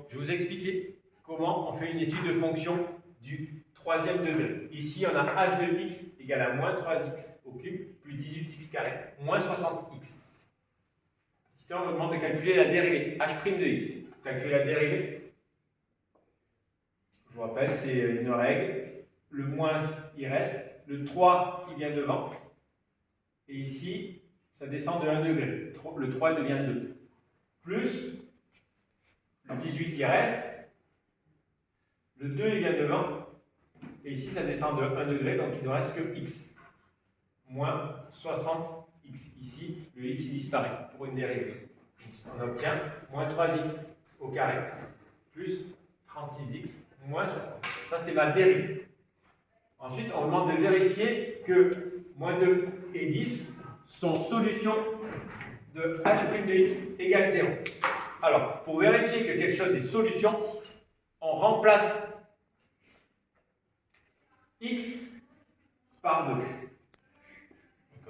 je vous ai expliqué comment on fait une étude de fonction du troisième degré. Ici, on a h de x égale à moins 3x au cube plus 18x carré moins 60x. Ici, on vous demande de calculer la dérivée, h' de x. Calculer la dérivée, je vous rappelle, c'est une règle. Le moins, il reste. Le 3 qui vient devant. Et ici, ça descend de 1 degré. Le 3 devient 2. Plus, le 18 il reste. Le 2 il vient devant. Et ici, ça descend de 1 degré, donc il ne reste que x. Moins 60x. Ici, le x il disparaît pour une dérivée. Donc, on obtient moins 3x au carré plus 36x moins 60. Ça, c'est ma dérivée. Ensuite, on demande de vérifier que moins 2 et 10 sont solutions de h' de x égale 0. Alors, pour vérifier que quelque chose est solution, on remplace x par 2. Donc,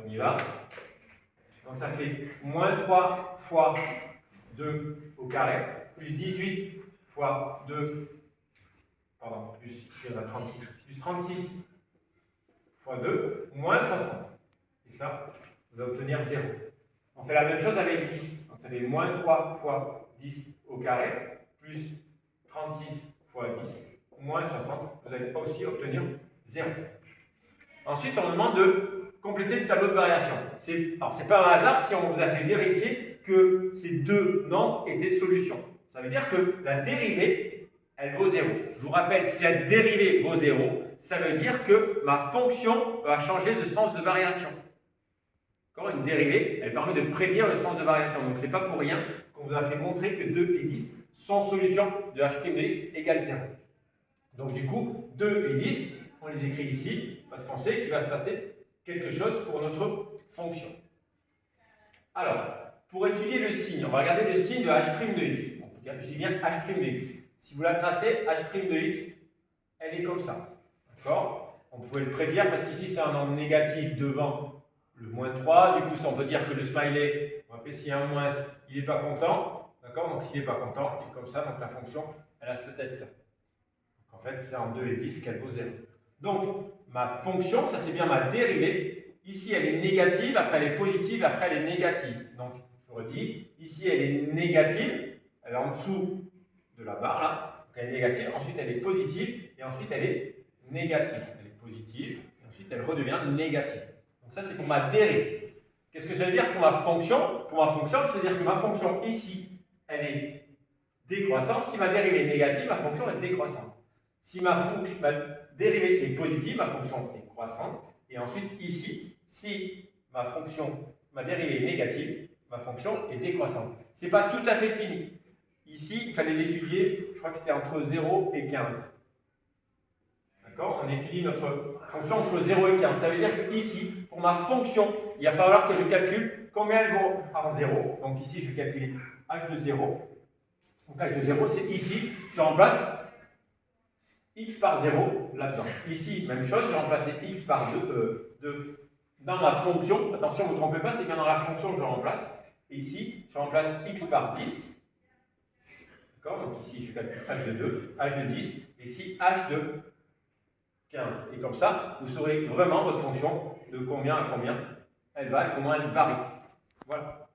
on y va. Donc, ça fait moins 3 fois 2 au carré, plus 18 fois 2, pardon, plus 36 fois 2, moins 60. Et ça, vous allez obtenir 0. On fait la même chose avec 10. Donc, ça fait moins 3 fois 10 au carré, plus 36 fois 10, moins 60. Vous allez aussi obtenir 0. Ensuite, on demande de compléter le tableau de variation. Alors, ce n'est pas un hasard si on vous a fait vérifier que ces deux nombres étaient solutions. Ça veut dire que la dérivée, elle vaut 0. Je vous rappelle, si la dérivée vaut 0, ça veut dire que ma fonction va changer de sens de variation. Une dérivée, elle permet de prédire le sens de variation. Donc, ce n'est pas pour rien qu'on vous a fait montrer que 2 et 10 sont solutions de h' de x égale 0. Donc, du coup, 2 et 10, on les écrit ici parce qu'on sait qu'il va se passer quelque chose pour notre fonction. Alors, pour étudier le signe, on va regarder le signe de h' de x. Je dis bien h' de x. Si vous la tracez, h' de x, elle est comme ça. D'accord? On pouvait le prédire parce qu'ici, c'est un nombre négatif devant le moins 3. Du coup, ça, on peut dire que le smiley, on va appeler s'il y a un moins, il n'est pas content. D'accord? Donc, s'il n'est pas content, c'est comme ça. Donc, la fonction, elle a cette tête-là. En fait, c'est en 2 et 10 qu'elle vaut 0. Donc, ma fonction, ça c'est bien ma dérivée. Ici, elle est négative, après elle est positive, après elle est négative. Donc, je redis, ici, elle est négative. Elle est en dessous de la barre, là. Donc, elle est négative. Ensuite, elle est positive. Et ensuite, elle est négative. Elle est positive. Et ensuite, elle redevient négative. Donc, ça, c'est pour ma dérivée. Qu'est-ce que ça veut dire pour ma fonction? Pour ma fonction, ça veut dire que ma fonction ici, elle est décroissante. Si ma dérivée est négative, ma fonction est décroissante. Si ma dérivée est positive, ma fonction est croissante. Et ensuite, ici, si ma dérivée est négative, ma fonction est décroissante. Ce n'est pas tout à fait fini. Ici, il fallait l'étudier, je crois que c'était entre 0 et 15. D'accord? On étudie notre fonction entre 0 et 15. Ça veut dire que ici, pour ma fonction, il va falloir que je calcule combien elle vaut en 0. Donc ici, je vais calculer h de 0. Donc h de 0, c'est ici, je remplace x par 0 là-dedans. Ici, même chose, je vais remplacer x par 2 dans ma fonction. Attention, ne vous trompez pas, c'est bien dans la fonction que je remplace. Et ici, je remplace x par 10. D'accord? Donc ici, je calcule h de 2, h de 10, et ici, h de 15. Et comme ça, vous saurez vraiment votre fonction de combien à combien elle va et comment elle varie. Voilà.